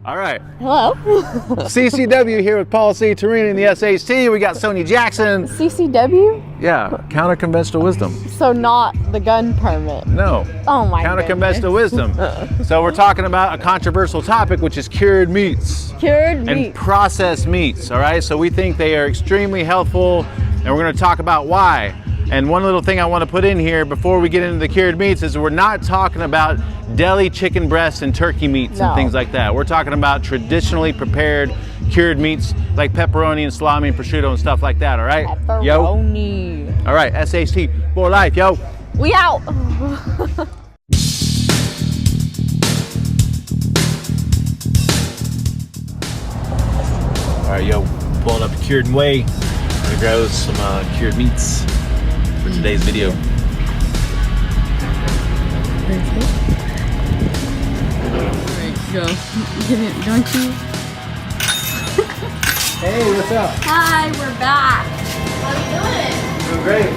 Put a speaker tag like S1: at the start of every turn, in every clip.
S1: All right.
S2: Hello.
S1: CCW here with Paul C. Torino in the SHT. We got Sonia Jackson.
S2: CCW?
S1: Yeah, counter conventional wisdom.
S2: So not the gun permit?
S1: No.
S2: Oh my
S1: Counter
S2: goodness.
S1: conventional wisdom. So we're talking about a controversial topic, which is cured meats.
S2: Cured
S1: And
S2: meat.
S1: processed meats, all right? So we think they are extremely healthful, and we're gonna talk about why. And one little thing I want to put in here before we get into the cured meats is we're not talking about deli chicken breasts and turkey meats and things like that. We're talking about traditionally prepared cured meats like pepperoni and salami and prosciutto and stuff like that, all right?
S2: Pepperoni.
S1: Yo? All right, SHT for life, yo.
S2: We out.
S3: All right, yo, pulling up to Cured and Way. Gonna grab some cured meats for today's video.
S2: Alright, go. Get it, don't you?
S1: Hey, what's up?
S2: Hi, we're back. What are you doing?
S1: Doing great.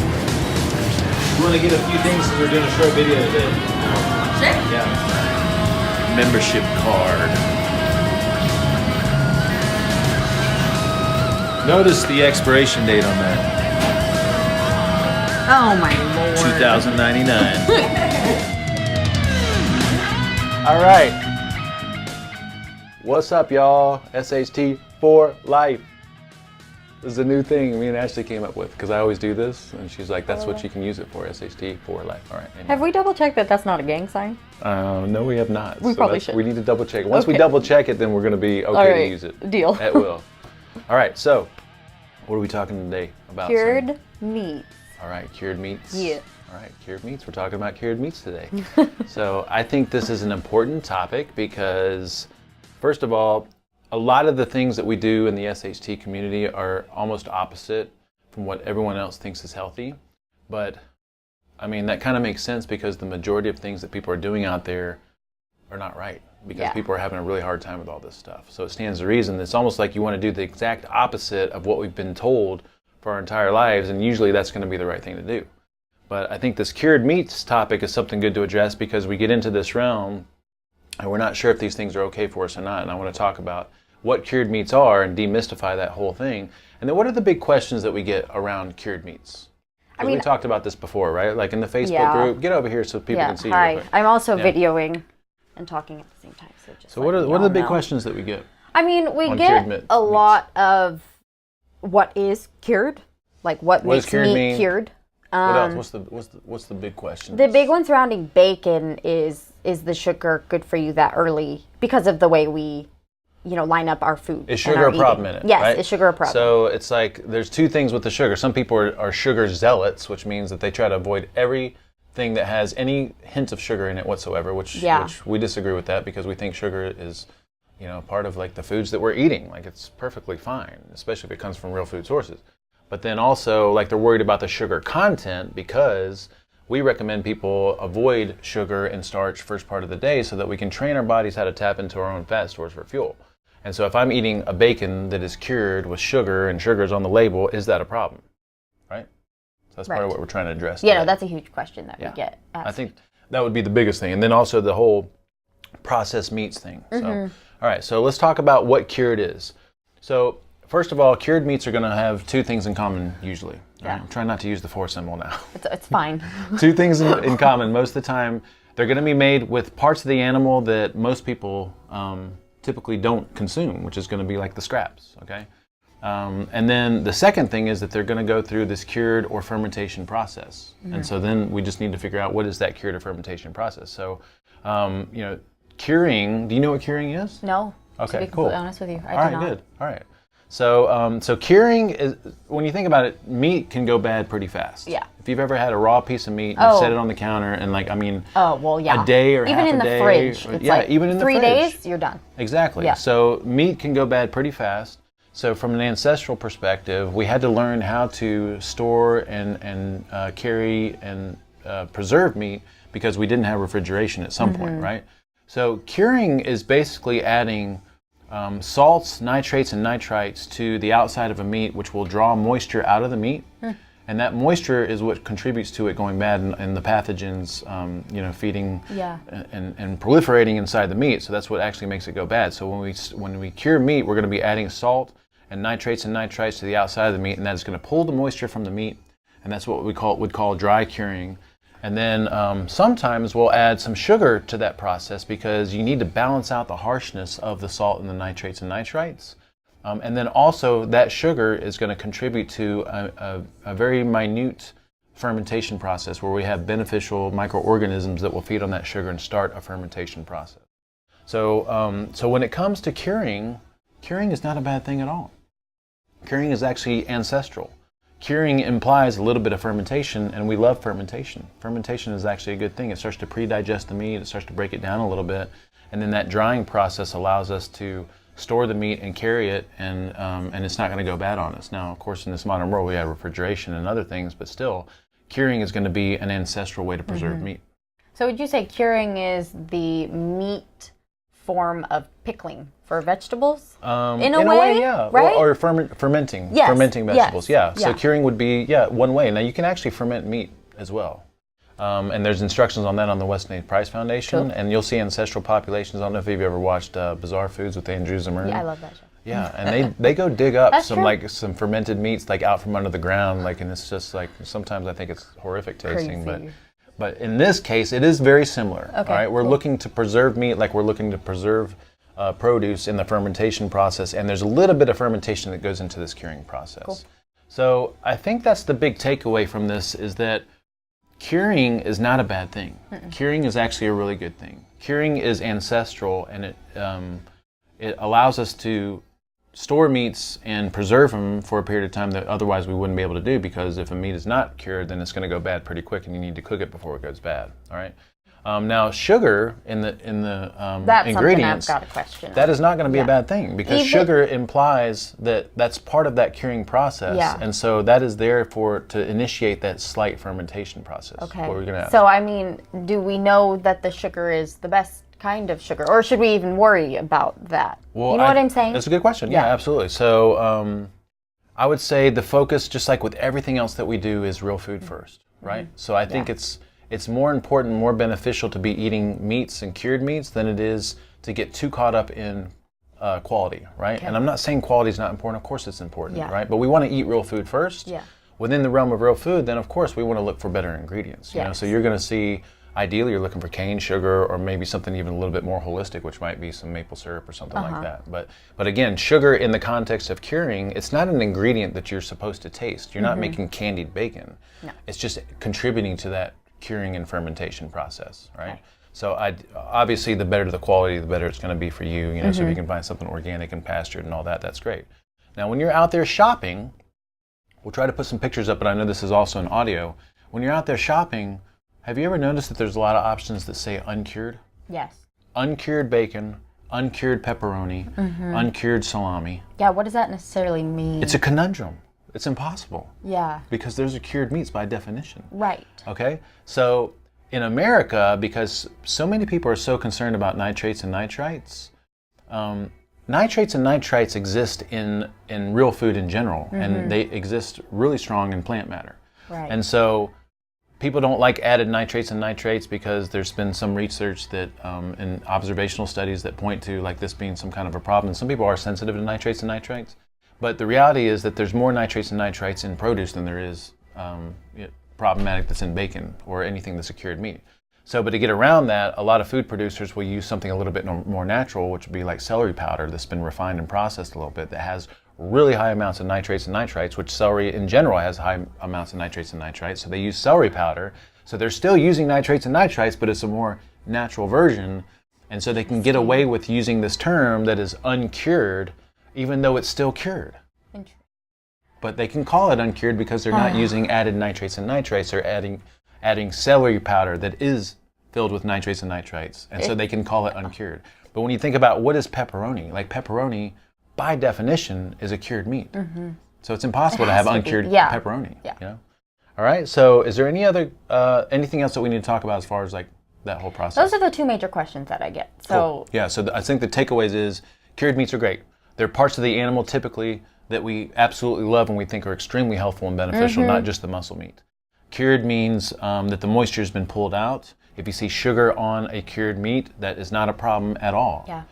S1: We want to get a few things because we're doing a short video today.
S2: Sure.
S1: Yeah.
S3: Membership card. Notice the expiration date on that.
S2: Oh my lord.
S3: 2099.
S1: All right. What's up, y'all? SHT for life. This is a new thing me and Ashley came up with because I always do this, and she's like, "That's what you can use it for, SHT for life." All right. Anyway.
S2: Have we double checked that that's not a gang sign?
S1: No, we have not.
S2: We probably should.
S1: We need to double check it. Once we
S2: Okay.
S1: double check it, then we're going to be okay
S2: All
S1: to
S2: right.
S1: use it.
S2: Deal.
S1: At will. All right. So, what are we talking today about?
S2: Cured
S1: Sonia?
S2: meat.
S1: All right, cured meats.
S2: Yeah.
S1: All right, cured meats. We're talking about cured meats today. So I think this is an important topic because, first of all, a lot of the things that we do in the SHT community are almost opposite from what everyone else thinks is healthy. But, I mean, that kind of makes sense because the majority of things that people are doing out there are not right because people are having a really hard time with all this stuff. So it stands to reason. It's almost like you want to do the exact opposite of what we've been told for our entire lives, and usually that's going to be the right thing to do. But I think this cured meats topic is something good to address because we get into this realm and we're not sure if these things are okay for us or not. And I want to talk about what cured meats are and demystify that whole thing. And then what are the big questions that we get around cured meats? I mean, we talked about this before, right? Like in the Facebook group. Get over here so people can see you.
S2: Hi. I'm also videoing and talking at the same time.
S1: So what are the big questions that we get?
S2: I mean, we
S1: on
S2: get
S1: cured
S2: a lot of what is cured, like what makes
S1: cured
S2: meat
S1: mean?
S2: cured.
S1: What else? What's the big question?
S2: The big one surrounding bacon is the sugar good for you that early because of the way we, line up our food.
S1: Is sugar a problem in it?
S2: Yes,
S1: right?
S2: is sugar a problem?
S1: So it's like there's two things with the sugar. Some people are sugar zealots, which means that they try to avoid everything that has any hint of sugar in it whatsoever. Which we disagree with that because we think sugar is, part of like the foods that we're eating. Like it's perfectly fine, especially if it comes from real food sources. But then also, like they're worried about the sugar content because we recommend people avoid sugar and starch first part of the day so that we can train our bodies how to tap into our own fat stores for fuel. And so if I'm eating a bacon that is cured with sugar and sugar is on the label, is that a problem? Right? So that's part of what we're trying to address today.
S2: Yeah, no, that's a huge question that we get asked.
S1: I think that would be the biggest thing. And then also the whole processed meats thing. So, all right, so let's talk about what cured is. So first of all, cured meats are going to have two things in common usually.
S2: Yeah.
S1: I'm trying not to use the for symbol now.
S2: It's fine.
S1: Two things in common. Most of the time, they're going to be made with parts of the animal that most people typically don't consume, which is going to be like the scraps, okay? And then the second thing is that they're going to go through this cured or fermentation process. And so then we just need to figure out what is that cured or fermentation process. So, curing, do you know what curing is?
S2: No.
S1: Okay,
S2: to be completely honest with you, I do not.
S1: Good. All right. So curing is, when you think about it, meat can go bad pretty fast.
S2: Yeah.
S1: If you've ever had a raw piece of meat and you set it on the counter and a day or
S2: even
S1: half
S2: in
S1: a
S2: the
S1: day.
S2: fridge. It's like
S1: even in the
S2: 3
S1: fridge.
S2: days, you're done.
S1: Exactly.
S2: Yeah.
S1: So meat can go bad pretty fast. So from an ancestral perspective, we had to learn how to store and carry and preserve meat because we didn't have refrigeration at some point, right? So curing is basically adding salts, nitrates, and nitrites to the outside of a meat, which will draw moisture out of the meat. And that moisture is what contributes to it going bad and the pathogens, feeding and proliferating inside the meat. So that's what actually makes it go bad. So when we cure meat, we're going to be adding salt and nitrates to the outside of the meat, and that is going to pull the moisture from the meat, and that's what we would call dry curing. And then sometimes we'll add some sugar to that process because you need to balance out the harshness of the salt and the nitrates and nitrites. And then also that sugar is going to contribute to a very minute fermentation process where we have beneficial microorganisms that will feed on that sugar and start a fermentation process. So when it comes to curing is not a bad thing at all. Curing is actually ancestral. Curing implies a little bit of fermentation, and we love fermentation. Fermentation is actually a good thing. It starts to pre-digest the meat, it starts to break it down a little bit, and then that drying process allows us to store the meat and carry it, and it's not going to go bad on us. Now, of course, in this modern world, we have refrigeration and other things, but still, curing is going to be an ancestral way to preserve meat.
S2: So would you say curing is the meat form of pickling for vegetables? In a way,
S1: yeah.
S2: Right?
S1: Or fermenting.
S2: Yes.
S1: Fermenting vegetables,
S2: yes.
S1: So curing would be, one way. Now, you can actually ferment meat as well. And there's instructions on that on the Weston A. Price Foundation.
S2: Cool.
S1: And you'll see ancestral populations. I don't know if you've ever watched Bizarre Foods with Andrew Zimmern.
S2: Yeah, I love that show.
S1: Yeah, and they go dig up
S2: That's
S1: some
S2: true.
S1: some fermented meats out from under the ground, and it's just sometimes I think it's horrific tasting,
S2: Crazy.
S1: but in this case it is very similar.
S2: Okay,
S1: all right, we're
S2: cool.
S1: looking to preserve meat like we're looking to preserve produce in the fermentation process, and there's a little bit of fermentation that goes into this curing process.
S2: Cool.
S1: So I think that's the big takeaway from this, is that curing is not a bad thing. Curing is actually a really good thing. Curing is ancestral, and it allows us to store meats and preserve them for a period of time that otherwise we wouldn't be able to do, because if a meat is not cured, then it's going to go bad pretty quick, and you need to cook it before it goes bad. All right. Now, sugar in the
S2: That's
S1: ingredients,
S2: something I've got a question.
S1: that is not going to be a bad thing, because
S2: Even-
S1: sugar implies that that's part of that curing process, and so that is there to initiate that slight fermentation process.
S2: Okay.
S1: What were we going to ask?
S2: So, I mean, do we know that the sugar is the best kind of sugar, or should we even worry about that?
S1: Well,
S2: you know what I'm saying?
S1: That's a good question. Yeah, absolutely. So I would say the focus, just like with everything else that we do, is real food first, right? So I think it's more important, more beneficial to be eating meats and cured meats than it is to get too caught up in quality, right?
S2: Okay.
S1: And I'm not saying quality is not important. Of course it's important,
S2: Yeah.
S1: right? But we want to eat real food first.
S2: Yeah.
S1: Within the realm of real food, then of course we want to look for better ingredients. You know? So you're going to see, ideally you're looking for cane sugar, or maybe something even a little bit more holistic, which might be some maple syrup or something like that. But again, sugar in the context of curing, it's not an ingredient that you're supposed to taste. You're not making candied bacon. No. It's just contributing to that curing and fermentation process, right? Okay. So obviously the better the quality, the better it's going to be for you. You know, so if you can find something organic and pastured and all that, that's great. Now, when you're out there shopping, we'll try to put some pictures up, but I know this is also an audio. When you're out there shopping, have you ever noticed that there's a lot of options that say uncured?
S2: Yes.
S1: Uncured bacon, uncured pepperoni, uncured salami.
S2: Yeah, what does that necessarily mean?
S1: It's a conundrum. It's impossible.
S2: Yeah.
S1: Because those are cured meats by definition.
S2: Right.
S1: Okay? So in America, because so many people are so concerned about nitrates and nitrites, nitrates and nitrites exist in real food in general, and they exist really strong in plant matter.
S2: Right.
S1: And so people don't like added nitrates and nitrates because there's been some research that and observational studies that point to this being some kind of a problem. And some people are sensitive to nitrates and nitrites. But the reality is that there's more nitrates and nitrites in produce than there is problematic that's in bacon or anything that's a cured meat. So, but to get around that, a lot of food producers will use something a little bit more natural, which would be like celery powder that's been refined and processed a little bit, that has really high amounts of nitrates and nitrites, which celery in general has high amounts of nitrates and nitrites. So they use celery powder. So they're still using nitrates and nitrites, but it's a more natural version. And so they can get away with using this term that is uncured, even though it's still cured. But they can call it uncured because they're not using added nitrates and nitrites. They're adding celery powder that is filled with nitrates and nitrites. And so they can call it uncured. But when you think about what is pepperoni, pepperoni, by definition, is a cured meat. So it's impossible to have uncured pepperoni.
S2: Yeah.
S1: You know? All right. So is there any other anything else that we need to talk about as far as that whole process?
S2: Those are the two major questions that I get. So
S1: cool. Yeah. So I think the takeaways is cured meats are great. They're parts of the animal typically that we absolutely love and we think are extremely healthful and beneficial, not just the muscle meat. Cured means that the moisture has been pulled out. If you see sugar on a cured meat, that is not a problem at all.
S2: Yeah.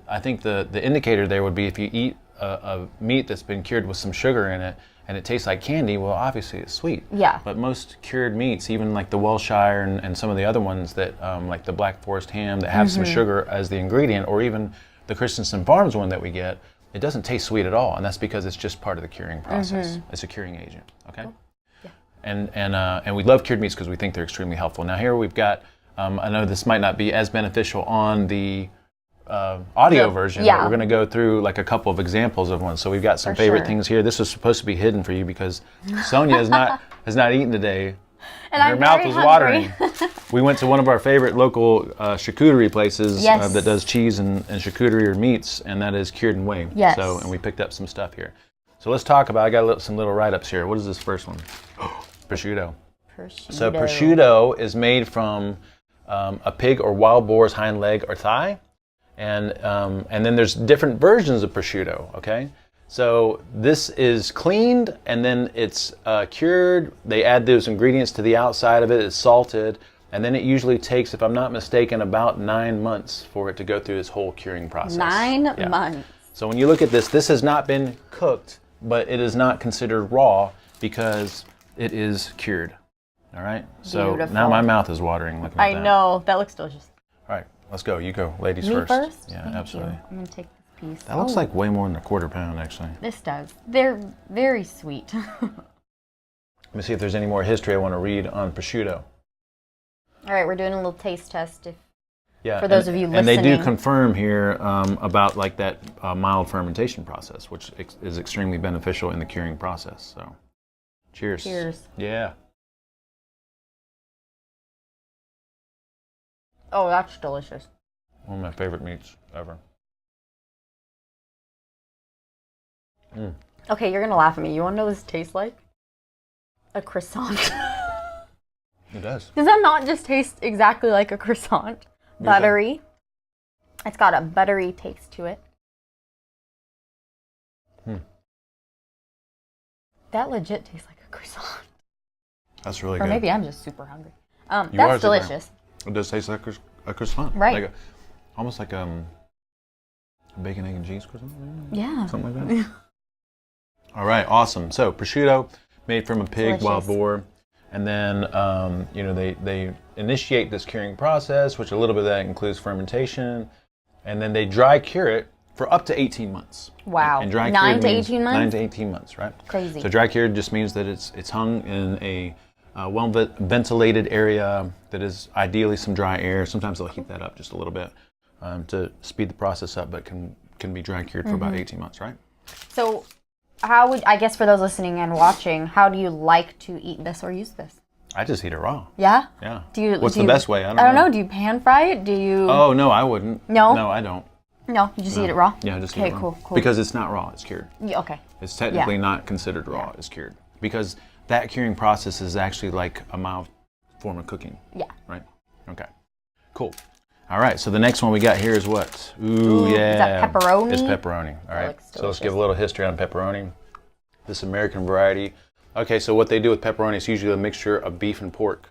S1: I think the indicator there would be if you eat a meat that's been cured with some sugar in it and it tastes like candy, well, obviously it's sweet.
S2: Yeah.
S1: But most cured meats, even like the Welshire and some of the other ones that, like the Black Forest ham that have some sugar as the ingredient, or even the Christensen Farms one that we get, it doesn't taste sweet at all, and that's because it's just part of the curing process. It's a curing agent, okay?
S2: Yeah.
S1: And we love cured meats because we think they're extremely helpful. Now here we've got, I know this might not be as beneficial on the audio version, but we're going to go through like a couple of examples of ones. So we've got some favorite things here. This was supposed to be hidden for you because Sonia has not eaten today.
S2: And
S1: her mouth is watering. We went to one of our favorite local charcuterie places that does cheese and charcuterie or meats, and that is Cured and Whey.
S2: Yes.
S1: So, and we picked up some stuff here. So let's talk about, I got some little write-ups here. What is this first one? Prosciutto. So prosciutto is made from a pig or wild boar's hind leg or thigh. And then there's different versions of prosciutto, okay? So this is cleaned and then it's cured. They add those ingredients to the outside of it. It's salted. And then it usually takes, if I'm not mistaken, about 9 months for it to go through this whole curing process.
S2: 9 months.
S1: So when you look at this, this has not been cooked, but it is not considered raw because it is cured. All right? So now my mouth is watering looking at that.
S2: I know. That looks delicious.
S1: All right. Let's go. You go. Ladies
S2: Me
S1: first.
S2: first?
S1: Yeah,
S2: Thank
S1: absolutely.
S2: you. I'm going to take this piece.
S1: That looks like way more than a quarter pound, actually.
S2: This does. They're very sweet.
S1: Let me see if there's any more history I want to read on prosciutto.
S2: All right, we're doing a little taste test.
S1: Yeah,
S2: for those of you listening.
S1: And they do confirm here about like that mild fermentation process, which is extremely beneficial in the curing process. So, cheers.
S2: Cheers.
S1: Yeah.
S2: Oh, that's delicious.
S1: One of my favorite meats ever.
S2: Okay, you're going to laugh at me. You want to know what this tastes like? A croissant.
S1: It does.
S2: Does that not just taste exactly like a croissant? Buttery. It's got a buttery taste to it. That legit tastes like a croissant.
S1: That's really
S2: or
S1: good.
S2: Or maybe I'm just super hungry.
S1: You
S2: that's delicious.
S1: It does taste like a croissant.
S2: Right.
S1: Like almost like a bacon, egg, and cheese croissant.
S2: Yeah.
S1: Something like that. All right, awesome. So prosciutto made from a pig, wild boar. And then, they initiate this curing process, which a little bit of that includes fermentation. And then they dry cure it for up to 18 months.
S2: Wow.
S1: And dry
S2: 9 to 18 months?
S1: 9 to 18 months, right?
S2: Crazy.
S1: So dry cured just means that it's hung in a well-ventilated area that is ideally some dry air. Sometimes they'll heat that up just a little bit to speed the process up, but can be dry cured for about 18 months, right?
S2: So how would, I guess for those listening and watching, how do you like to eat this or use this?
S1: I just eat it raw.
S2: Yeah?
S1: Yeah.
S2: What's
S1: the best way?
S2: I don't know. Do you pan fry it? Do you?
S1: Oh, no, I wouldn't.
S2: No?
S1: No, I don't.
S2: No, you just eat it raw?
S1: Yeah, just eat it raw.
S2: Okay, cool.
S1: Because it's not raw, it's cured.
S2: Yeah, okay.
S1: It's technically not considered raw, it's cured. Because that curing process is actually like a mild form of cooking.
S2: Yeah.
S1: Right? Okay. Cool. All right, so the next one we got here is what? Ooh, yeah.
S2: Is that pepperoni?
S1: It's pepperoni. All right. So let's give a little history on pepperoni. This American variety. Okay, so what they do with pepperoni is usually a mixture of beef and pork.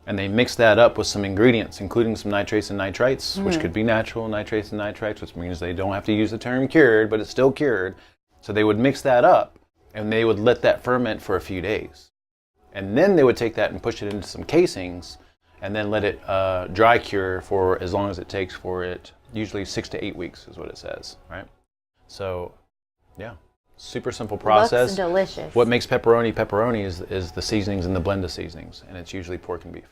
S1: And they mix that up with some ingredients, including some nitrates and nitrites, which could be natural nitrates and nitrites, which means they don't have to use the term cured, but it's still cured. So they would mix that up, and they would let that ferment for a few days. And then they would take that and push it into some casings, and then let it dry cure for as long as it takes for it. Usually 6 to 8 weeks is what it says, right? So, yeah, super simple process.
S2: Looks delicious.
S1: What makes pepperoni is the seasonings and the blend of seasonings, and it's usually pork and beef.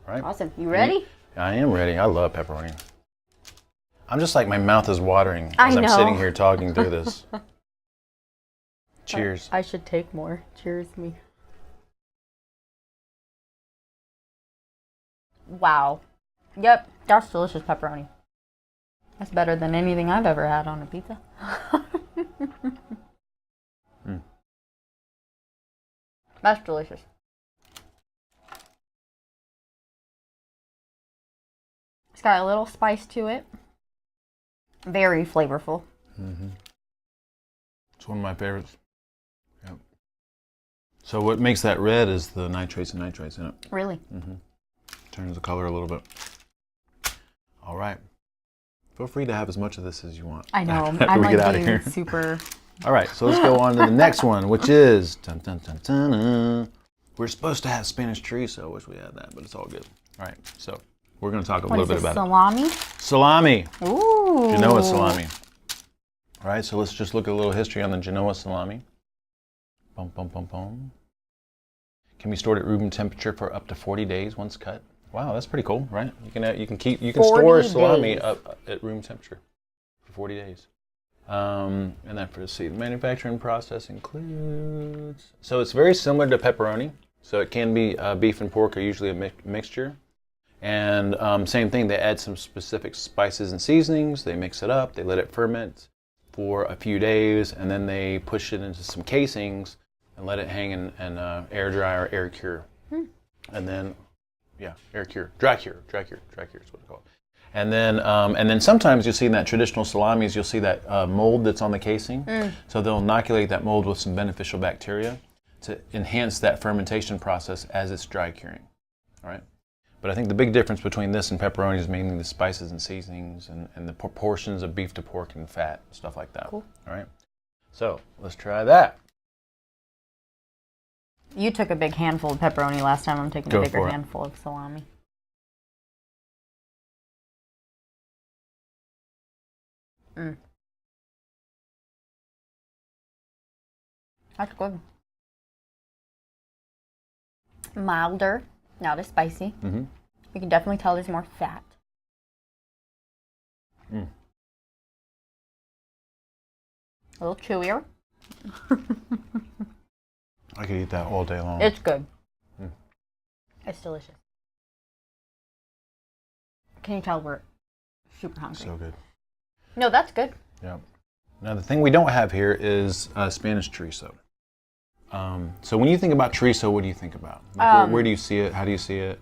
S1: Right?
S2: Awesome. You ready?
S1: I am ready. I love pepperoni. I'm just like, my mouth is watering
S2: I
S1: as I'm
S2: know.
S1: sitting here talking through this. Cheers.
S2: I should take more. Cheers me. Wow. Yep, that's delicious pepperoni. That's better than anything I've ever had on a pizza. That's delicious. It's got a little spice to it. Very flavorful.
S1: It's one of my favorites. Yep. So what makes that red is the nitrates and nitrites in it.
S2: Really?
S1: Mm-hmm. Turns the color a little bit. All right. Feel free to have as much of this as you want.
S2: I know.
S1: After
S2: I'm
S1: we
S2: like
S1: get out of
S2: being
S1: here.
S2: super.
S1: All right, so let's go on to the next one, which is dun, dun, dun, dun, dun. We're supposed to have Spanish chorizo. Wish we had that, but it's all good. All right, so we're going to talk a little bit about
S2: salami?
S1: it. Salami.
S2: Ooh.
S1: Genoa salami. All right, so let's just look at a little history on the Genoa salami. Bum, bum, bum, bum. Can be stored at room temperature for up to 40 days once cut. Wow, that's pretty cool, right? You can store salami up at room temperature for 40 days. And then the manufacturing process includes. So it's very similar to pepperoni. So it can be beef and pork are usually a mixture. And same thing, they add some specific spices and seasonings. They mix it up. They let it ferment for a few days, and then they push it into some casings and let it hang and air dry or air cure. And then, air cure, dry cure is what it's called. And then sometimes you'll see in that traditional salamis, you'll see that mold that's on the casing. So they'll inoculate that mold with some beneficial bacteria to enhance that fermentation process as it's dry curing. All right. But I think the big difference between this and pepperoni is mainly the spices and seasonings and the proportions of beef to pork and fat, stuff like that.
S2: Cool.
S1: All right. So let's try that.
S2: You took a big handful of pepperoni last time. I'm taking a bigger handful of salami. That's good. Milder, not as spicy.
S1: Mm-hmm.
S2: You can definitely tell there's more fat. A little chewier.
S1: I could eat that all day long.
S2: It's good. It's delicious. Can you tell we're super hungry?
S1: So good.
S2: No, that's good.
S1: Yeah. Now the thing we don't have here is Spanish chorizo. So when you think about chorizo, what do you think about? Like, where do you see it? How do you see it?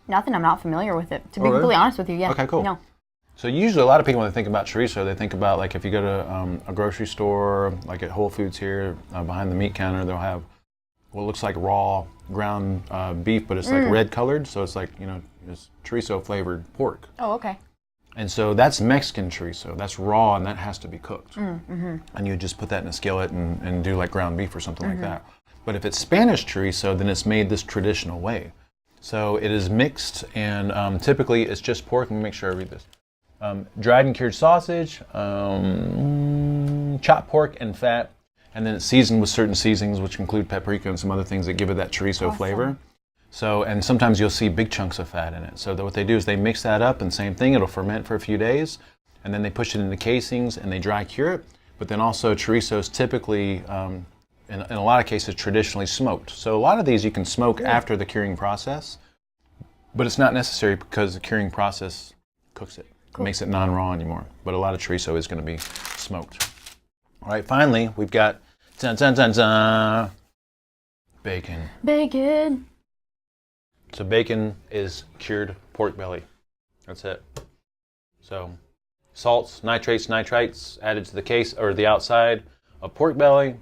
S2: Nothing. I'm not familiar with it. To be completely honest with you, yeah.
S1: Okay, cool.
S2: No.
S1: So usually a lot of people when they think about chorizo, they think about like if you go to a grocery store, like at Whole Foods here, behind the meat counter, they'll have what looks like raw ground beef, but it's like red colored. So it's like, it's chorizo flavored pork.
S2: Oh, okay.
S1: And so that's Mexican chorizo. That's raw and that has to be cooked. And you just put that in a skillet and do like ground beef or something like that. But if it's Spanish chorizo, then it's made this traditional way. So it is mixed and typically it's just pork. Let me make sure I read this. Dried and cured sausage, chopped pork and fat, and then it's seasoned with certain seasonings which include paprika and some other things that give it that chorizo flavor. So, and sometimes you'll see big chunks of fat in it. So what they do is they mix that up and same thing, it'll ferment for a few days and then they push it into casings and they dry cure it. But then also chorizo is typically, in a lot of cases, traditionally smoked. So a lot of these you can smoke after the curing process, but it's not necessary because the curing process cooks it. It makes it non-raw anymore. But a lot of chorizo is going to be smoked. All right, finally, we've got bacon.
S2: Bacon.
S1: So bacon is cured pork belly. That's it. So salts, nitrates, nitrites added to the case or the outside of pork belly,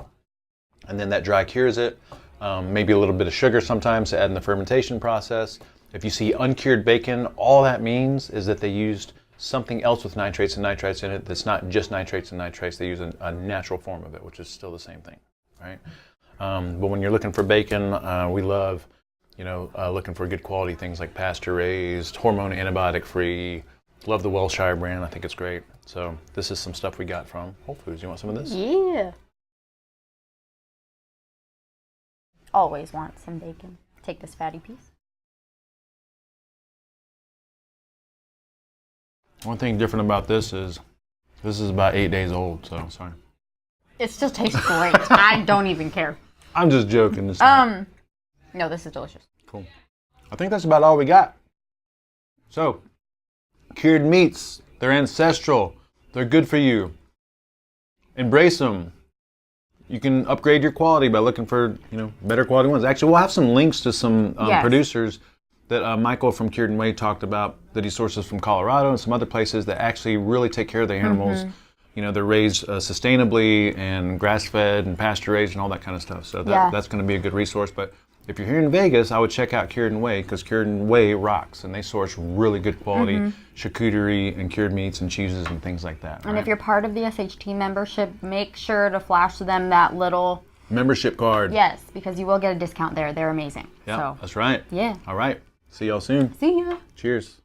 S1: and then that dry cures it. Maybe a little bit of sugar sometimes to add in the fermentation process. If you see uncured bacon, all that means is that they used something else with nitrates and nitrites in it that's not just nitrates and nitrites. They use a natural form of it, which is still the same thing, right? But when you're looking for bacon, we love looking for good quality things like pasture-raised, hormone antibiotic-free. Love the Welshire brand. I think it's great. So this is some stuff we got from Whole Foods. You want some of this?
S2: Yeah. Always want some bacon. Take this fatty piece.
S1: One thing different about this is about 8 days old, so sorry.
S2: It still tastes great. I don't even care.
S1: I'm just joking.
S2: No, this is delicious.
S1: Cool. I think that's about all we got. So, cured meats, they're ancestral. They're good for you. Embrace them. You can upgrade your quality by looking for, better quality ones. Actually, we'll have some links to some producers that Michael from Cured and Way talked about that he sources from Colorado and some other places that actually really take care of the animals they're raised sustainably and grass-fed and pasture-raised and all that kind of stuff. So that's going to be a good resource. But if you're here in Vegas, I would check out Cured and Whey, because Cured and Whey rocks, and they source really good quality charcuterie and cured meats and cheeses and things like that.
S2: And if you're part of the SHT membership, make sure to flash them that little
S1: membership card.
S2: Yes, because you will get a discount there. They're amazing.
S1: Yeah,
S2: so.
S1: That's right.
S2: Yeah.
S1: All right. See y'all soon.
S2: See ya.
S1: Cheers.